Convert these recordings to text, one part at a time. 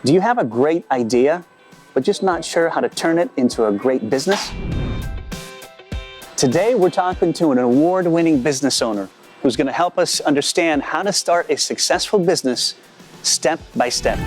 Do you have a great idea, but just not sure how to turn it into a great business? Today, we're talking to an award-winning business owner who's going to help us understand how to start a successful business step by step.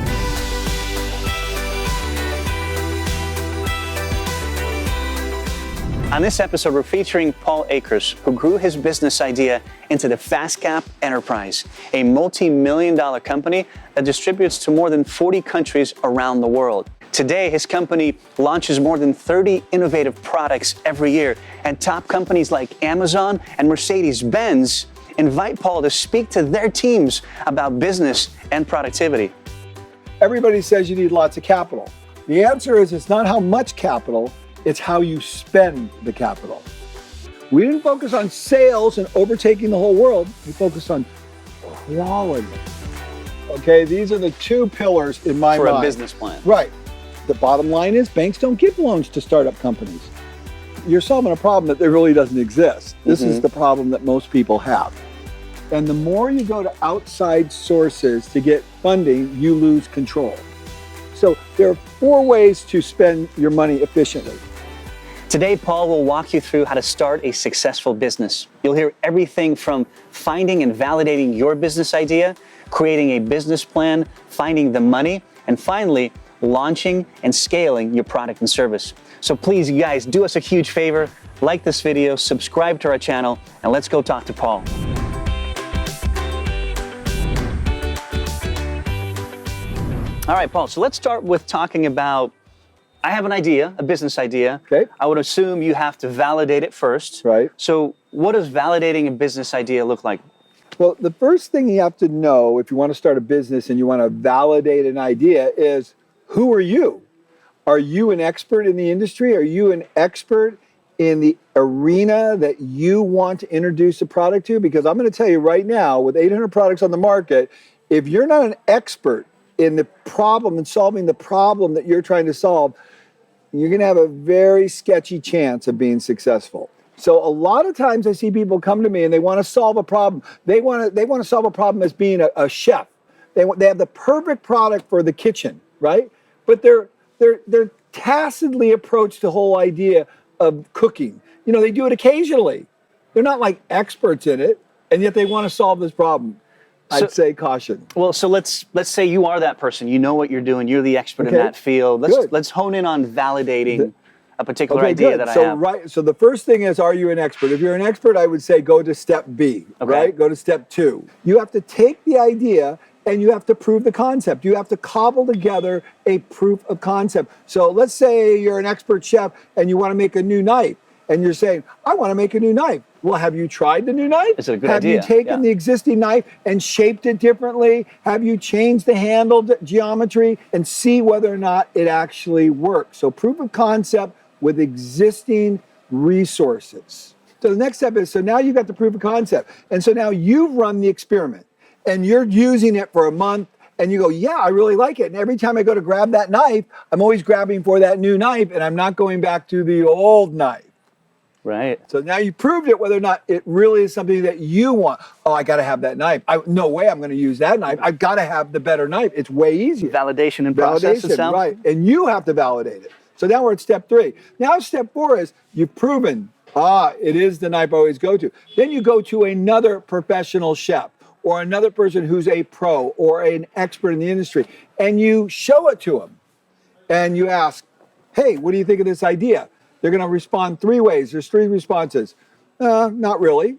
On this episode, we're featuring Paul Akers, who grew his business idea into the FastCap enterprise, a multi-million-dollar company that distributes to more than 40 countries around the world. Today, his company launches more than 30 innovative products every year, and top companies like Amazon and Mercedes-Benz invite Paul to speak to their teams about business and productivity. Everybody says you need lots of capital. The answer is it's not how much capital, it's how you spend the capital. We didn't focus on sales and overtaking the whole world. We focused on quality. Okay, these are the two pillars in my mind. For a business plan. Right. The bottom line is banks don't give loans to startup companies. You're solving a problem that really doesn't exist. This is the problem that most people have. And the more you go to outside sources to get funding, you lose control. So there are 4 ways to spend your money efficiently. Today, Paul will walk you through how to start a successful business. You'll hear everything from finding and validating your business idea, creating a business plan, finding the money, and finally, launching and scaling your product and service. So please, you guys, do us a huge favor, like this video, subscribe to our channel, and let's go talk to Paul. All right, Paul, so let's start with talking about, I have an idea, a business idea. Okay. I would assume you have to validate it first. Right. So what does validating a business idea look like? Well, the first thing you have to know if you want to start a business and you want to validate an idea is, who are you? Are you an expert in the industry? Are you an expert in the arena that you want to introduce a product to? Because I'm going to tell you right now, with 800 products on the market, if you're not an expert in the problem and solving the problem that you're trying to solve, you're going to have a very sketchy chance of being successful. So a lot of times I see people come to me and they want to solve a problem. They want to solve a problem as being a chef. They have the perfect product for the kitchen, right? But they're tacitly approach the whole idea of cooking. You know, they do it occasionally. They're not like experts in it, and yet they want to solve this problem. I'd say caution. Well, so let's say you are that person. You know what you're doing. You're the expert in that field. Let's hone in on validating a particular idea that I have. Right. So the first thing is, are you an expert? If you're an expert, I would say go to step B. Right. Go to step 2. You have to take the idea and you have to prove the concept. You have to cobble together a proof of concept. So let's say you're an expert chef and you want to make a new knife. And you're saying, I want to make a new knife. Well, have you tried the new knife? It's a good idea. Have you taken the existing knife and shaped it differently? Have you changed the handle geometry and see whether or not it actually works? So proof of concept with existing resources. So the next step is, so now you've got the proof of concept. And so now you've run the experiment and you're using it for a month. And you go, yeah, I really like it. And every time I go to grab that knife, I'm always grabbing for that new knife and I'm not going back to the old knife. Right. So now you proved it whether or not it really is something that you want. Oh, I got to have that knife. No way I'm going to use that knife. I've got to have the better knife. It's way easier. Validation and process. Right. And you have to validate it. So now we're at step 3. Now step 4 is you've proven, it is the knife I always go to. Then you go to another professional chef or another person who's a pro or an expert in the industry, and you show it to them. And you ask, hey, what do you think of this idea? They're going to respond 3 ways. There's 3 responses. Not really.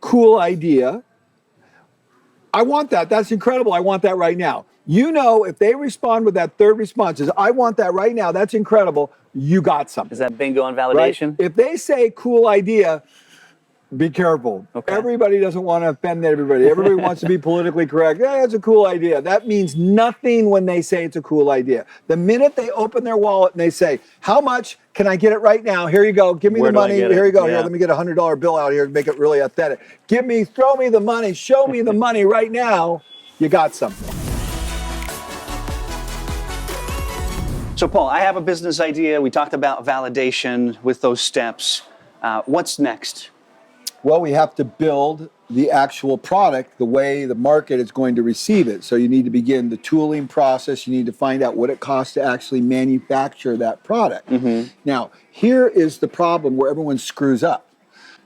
Cool idea. I want that. That's incredible. I want that right now. You know, if they respond with that 3rd response is, I want that right now. That's incredible. You got something. Is that bingo on validation? Right? If they say cool idea, be careful. Okay. Everybody doesn't want to offend everybody. Everybody wants to be politically correct. Yeah, that's a cool idea. That means nothing when they say it's a cool idea. The minute they open their wallet and they say, how much can I get it right now? Here you go. Give me the money. Here you go. Here, let me get a $100 bill out here to make it really authentic. Throw me the money. Show me the money right now. You got something. So Paul, I have a business idea. We talked about validation with those steps. What's next? Well, we have to build the actual product the way the market is going to receive it. So you need to begin the tooling process. You need to find out what it costs to actually manufacture that product. Now, here is the problem where everyone screws up.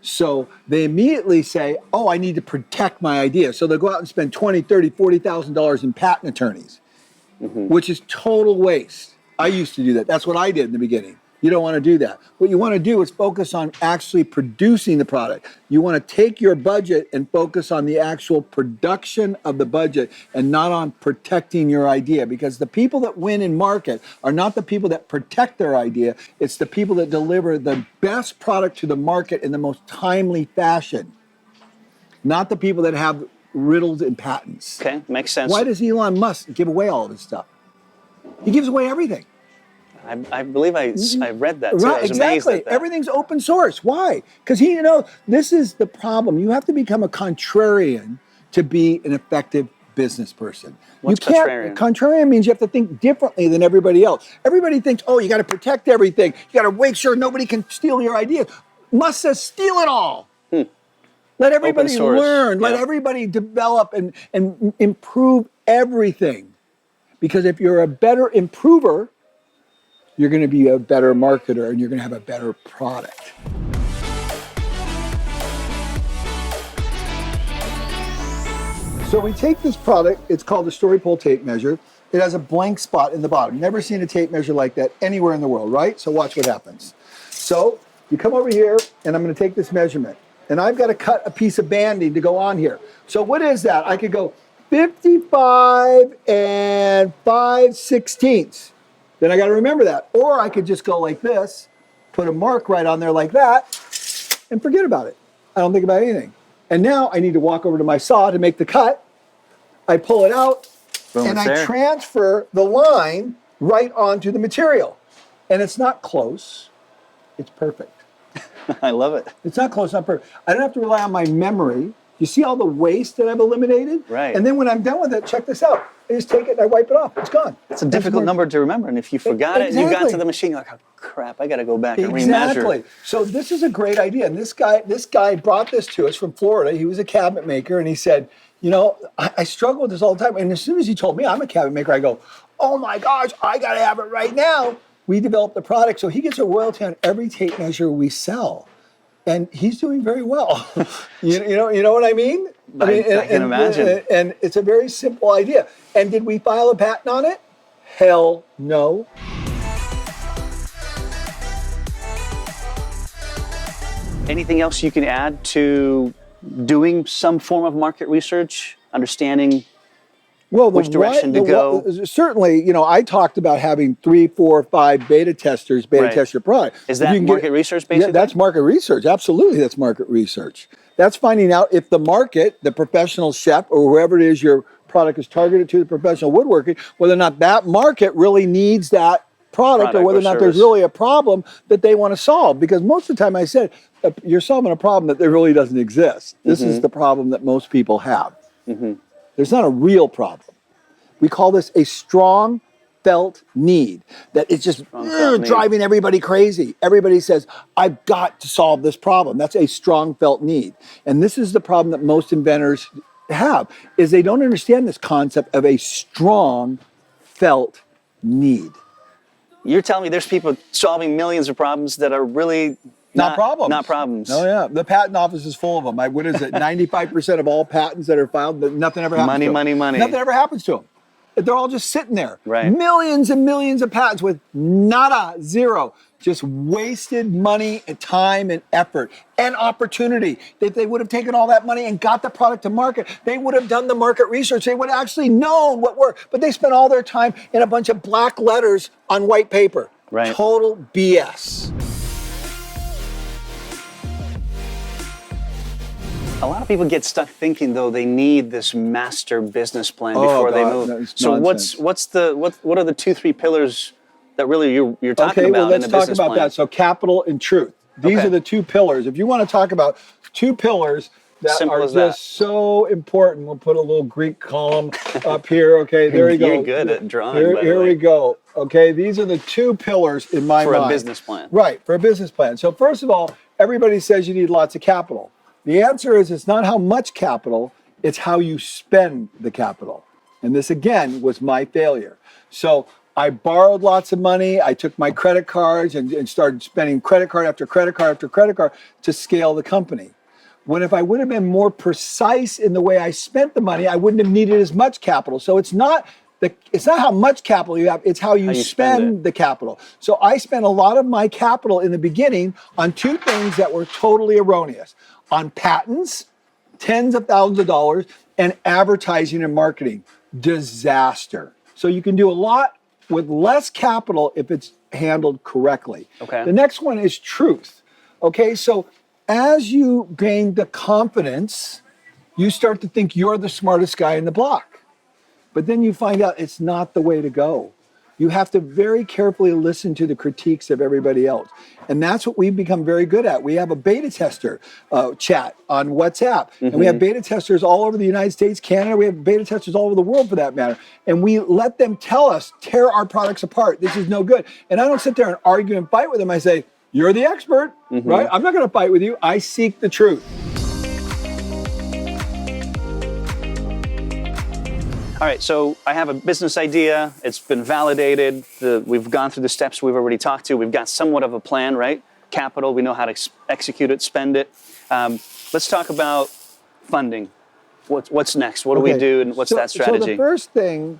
So they immediately say, oh, I need to protect my idea. So they'll go out and spend $20,000, $30,000, $40,000 in patent attorneys, which is total waste. I used to do that. That's what I did in the beginning. You don't want to do that. What you want to do is focus on actually producing the product. You want to take your budget and focus on the actual production of the budget and not on protecting your idea, because the people that win in market are not the people that protect their idea. It's the people that deliver the best product to the market in the most timely fashion, not the people that have riddles and patents. Okay, makes sense. Why does Elon Musk give away all of his stuff? He gives away everything. I believe I read that too. Right, I was amazed exactly. at that. Everything's open source. Why? Because this is the problem. You have to become a contrarian to be an effective business person. What's contrarian? Contrarian means you have to think differently than everybody else. Everybody thinks, oh, you got to protect everything. You got to make sure nobody can steal your ideas. Musk says, steal it all. Let everybody learn. Let everybody develop and improve everything. Because if you're a better improver, you're going to be a better marketer and you're going to have a better product. So we take this product, it's called the story pole tape measure. It has a blank spot in the bottom. Never seen a tape measure like that anywhere in the world, right? So watch what happens. So you come over here and I'm going to take this measurement and I've got to cut a piece of banding to go on here. So what is that? I could go 55 and 5/16. Then I got to remember that. Or I could just go like this, put a mark right on there like that, and forget about it. I don't think about anything. And now I need to walk over to my saw to make the cut. I pull it out, and I transfer the line right onto the material. And it's not close. It's perfect. I love it. It's not close, not perfect. I don't have to rely on my memory. You see all the waste that I've eliminated? Right. And then when I'm done with it, check this out. I just take it and I wipe it off. It's gone. It's a difficult number to remember. And if you forgot it and you got to the machine, you're like, oh, crap, I got to go back and remeasure. Exactly. So this is a great idea. And this guy brought this to us from Florida. He was a cabinet maker. And he said, I struggle with this all the time. And as soon as he told me I'm a cabinet maker, I go, oh my gosh, I got to have it right now. We developed the product. So he gets a royalty on every tape measure we sell. And he's doing very well. you know what I mean? I can imagine. And it's a very simple idea. And did we file a patent on it? Hell no. Anything else you can add to doing some form of market research, understanding which direction to go? Certainly, I talked about having 3, 4, 5 beta test your product. Is that market research basically? Yeah, that's market research. Absolutely, that's market research. That's finding out if the market, the professional chef or whoever it is your product is targeted to, the professional woodworking, whether or not that market really needs that product or whether or not there's really a problem that they want to solve. Because most of the time I said, you're solving a problem that there really doesn't exist. This is the problem that most people have. There's not a real problem. We call this a strong felt need, that it's just driving everybody crazy. Everybody says, I've got to solve this problem. That's a strong felt need. And this is the problem that most inventors have, is they don't understand this concept of a strong felt need. You're telling me there's people solving millions of problems that are really not problems. Not problems. Oh yeah, the patent office is full of them. What is it? 95% of all patents that are filed, nothing ever happens to them. Money. Nothing ever happens to them. They're all just sitting there. Right. Millions and millions of patents with nada, zero. Just wasted money and time and effort and opportunity. If they would have taken all that money and got the product to market, they would have done the market research. They would have actually known what worked. But they spent all their time in a bunch of black letters on white paper. Right. Total BS. A lot of people get stuck thinking, though, they need this master business plan before they move. So what are the 2-3 pillars that really you're talking about in a business plan? Okay, well, let's talk about that. So capital and truth. These are the 2 pillars. If you want to talk about 2 pillars that are just so important, we'll put a little Greek column up here. Okay, there you go. You're good at drawing, Here we go. Okay, these are the 2 pillars in my mind. For a business plan. Right, for a business plan. So first of all, everybody says you need lots of capital. The answer is it's not how much capital, it's how you spend the capital. And this again was my failure. So I borrowed lots of money. I took my credit cards and started spending credit card after credit card after credit card to scale the company. When if I would have been more precise in the way I spent the money, I wouldn't have needed as much capital. So it's not how much capital you have, it's how you spend the capital. So I spent a lot of my capital in the beginning on two things that were totally erroneous. On patents, tens of thousands of dollars, and advertising and marketing. Disaster. So you can do a lot with less capital if it's handled correctly. Okay. The next one is truth. Okay, so as you gain the confidence, you start to think you're the smartest guy in the block. But then you find out it's not the way to go. You have to very carefully listen to the critiques of everybody else. And that's what we've become very good at. We have a beta tester chat on WhatsApp. And we have beta testers all over the United States, Canada. We have beta testers all over the world for that matter. And we let them tell us, tear our products apart. This is no good. And I don't sit there and argue and fight with them. I say, you're the expert, right? I'm not going to fight with you. I seek the truth. All right, so I have a business idea. It's been validated. We've gone through the steps we've already talked to. We've got somewhat of a plan, right? Capital, we know how to execute it, spend it. Let's talk about funding. What's next? What do we do, and what's that strategy? So the first thing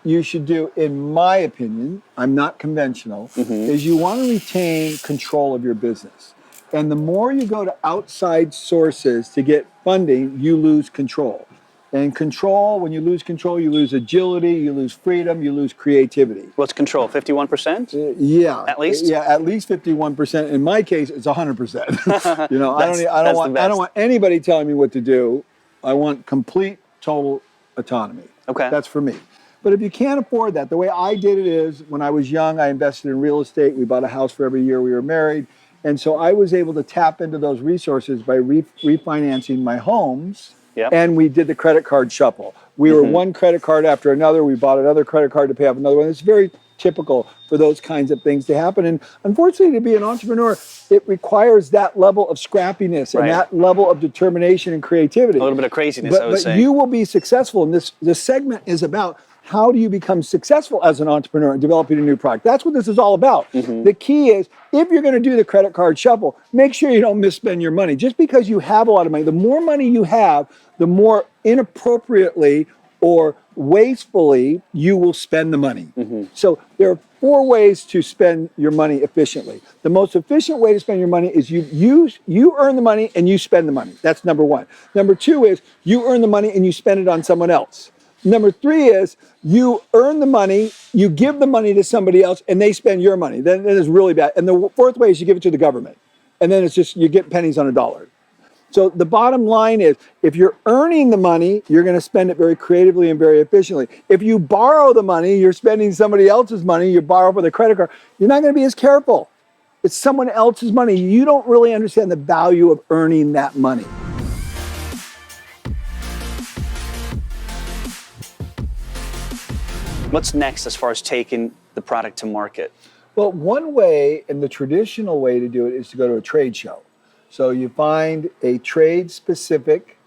you should do, in my opinion, I'm not conventional, is you want to retain control of your business. And the more you go to outside sources to get funding, you lose control. And control, when you lose agility, you lose freedom, you lose creativity. What's control, 51%? Yeah. At least? Yeah, at least 51%. In my case, it's 100%. You know, I don't want anybody telling me what to do. I want complete, total autonomy. Okay. That's for me. But if you can't afford that, the way I did it is, when I was young, I invested in real estate. We bought a house for every year we were married. And so I was able to tap into those resources by refinancing my homes. Yep. And we did the credit card shuffle. We were one credit card after another. We bought another credit card to pay off another one. It's very typical for those kinds of things to happen. And unfortunately, to be an entrepreneur, it requires that level of scrappiness and that level of determination and creativity. A little bit of craziness, I would say. But you will be successful. And this segment is about how do you become successful as an entrepreneur in developing a new product. That's what this is all about. The key is, if you're going to do the credit card shuffle, make sure you don't misspend your money. Just because you have a lot of money, the more money you have, the more inappropriately or wastefully you will spend the money. So there are 4 ways to spend your money efficiently. The most efficient way to spend your money is you earn the money and you spend the money. That's number 1. Number 2 is you earn the money and you spend it on someone else. Number 3 is you earn the money, you give the money to somebody else, and they spend your money. Then it's really bad. And the 4th way is you give it to the government. And then it's just, you get pennies on a dollar. So the bottom line is, if you're earning the money, you're going to spend it very creatively and very efficiently. If you borrow the money, you're spending somebody else's money, you borrow for the credit card, you're not going to be as careful. It's someone else's money. You don't really understand the value of earning that money. What's next as far as taking the product to market? Well, one way, and the traditional way to do it, is to go to a trade show. So you find a trade-specific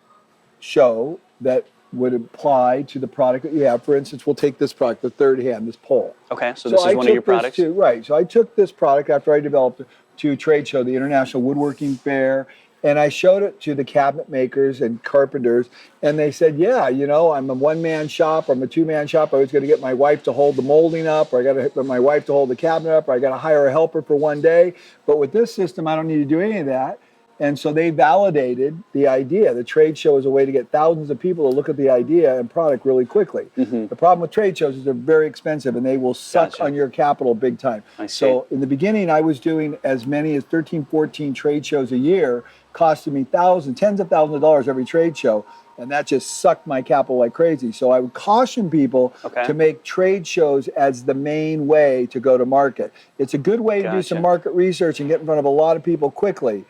show that would apply to the product that you have. For instance, we'll take this product, the third hand, this pole. Okay, so this is one of your products? Right, so I took this product after I developed it to a trade show, the International Woodworking Fair, and I showed it to the cabinet makers and carpenters, and they said, yeah, you know, I'm a one-man shop, I'm a two-man shop, I was going to get my wife to hold the molding up, or I got to get my wife to hold the cabinet up, or I got to hire a helper for one day. But with this system, I don't need to do any of that. And so they validated the idea. The trade show is a way to get thousands of people to look at the idea and product really quickly. The problem with trade shows is they're very expensive and they will suck on your capital big time. I see. So in the beginning, I was doing as many as 13, 14 trade shows a year, costing me tens of thousands of dollars every trade show. And that just sucked my capital like crazy. So I would caution people to make trade shows as the main way to go to market. It's a good way to do some market research and get in front of a lot of people quickly.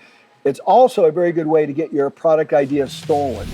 It's also a very good way to get your product idea stolen.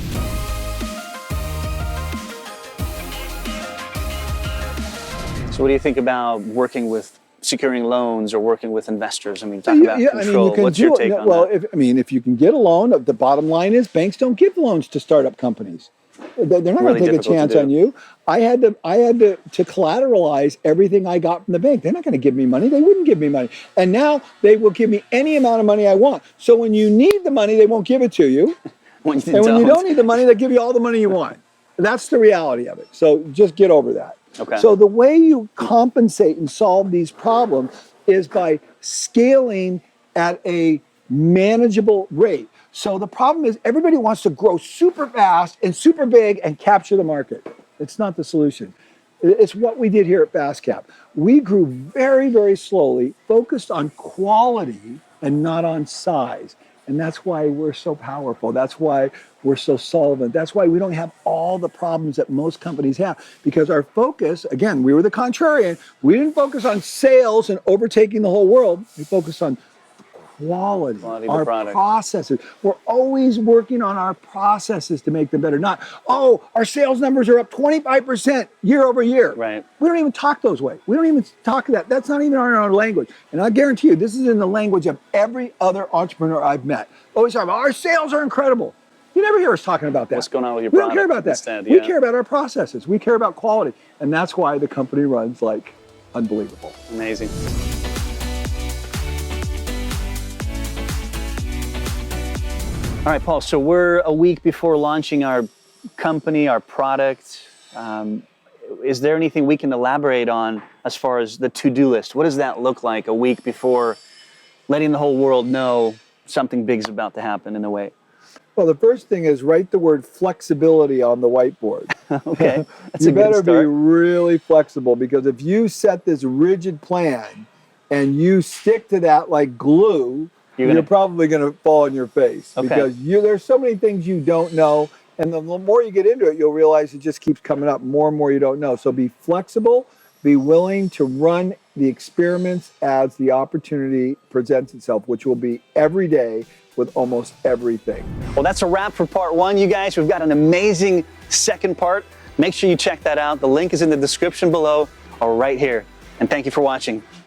So what do you think about working with securing loans or working with investors? I mean, talk about control. What's your take on that? If you can get a loan, the bottom line is banks don't give loans to startup companies. They're not going to take a chance on you. I had to collateralize everything I got from the bank. They're not going to give me money. They wouldn't give me money. And now they will give me any amount of money I want. So when you need the money, they won't give it to you. When you don't need the money, they give you all the money you want. That's the reality of it. So just get over that. Okay. So the way you compensate and solve these problems is by scaling at a manageable rate. So the problem is everybody wants to grow super fast and super big and capture the market. It's not the solution. It's what we did here at FastCap. We grew very, very slowly, focused on quality and not on size. And that's why we're so powerful. That's why we're so solvent. That's why we don't have all the problems that most companies have. Because our focus, again, we were the contrarian. We didn't focus on sales and overtaking the whole world. We focused on quality our processes. We're always working on our processes to make them better. Not, oh, our sales numbers are up 25% year over year. Right. We don't even talk those way. We don't even talk that. That's not even in our language. And I guarantee you, this is in the language of every other entrepreneur I've met. Always talk about, our sales are incredible. You never hear us talking about that. What's going on with your product? We don't care about that. Instead, we care about our processes. We care about quality. And that's why the company runs like unbelievable. Amazing. All right, Paul, so we're a week before launching our company, our product. Is there anything we can elaborate on as far as the to-do list? What does that look like a week before letting the whole world know something big is about to happen in a way? Well, the first thing is write the word flexibility on the whiteboard. Okay, that's you better be really flexible, because if you set this rigid plan and you stick to that like glue, you're probably going to fall on your face. Okay. Because there's so many things you don't know, and the more you get into it, you'll realize it just keeps coming up more and more you don't know. So be flexible, be willing to run the experiments as the opportunity presents itself, which will be every day with almost everything. Well, that's a wrap for part one, you guys. We've got an amazing second part. Make sure you check that out. The link is in the description below or right here. And thank you for watching.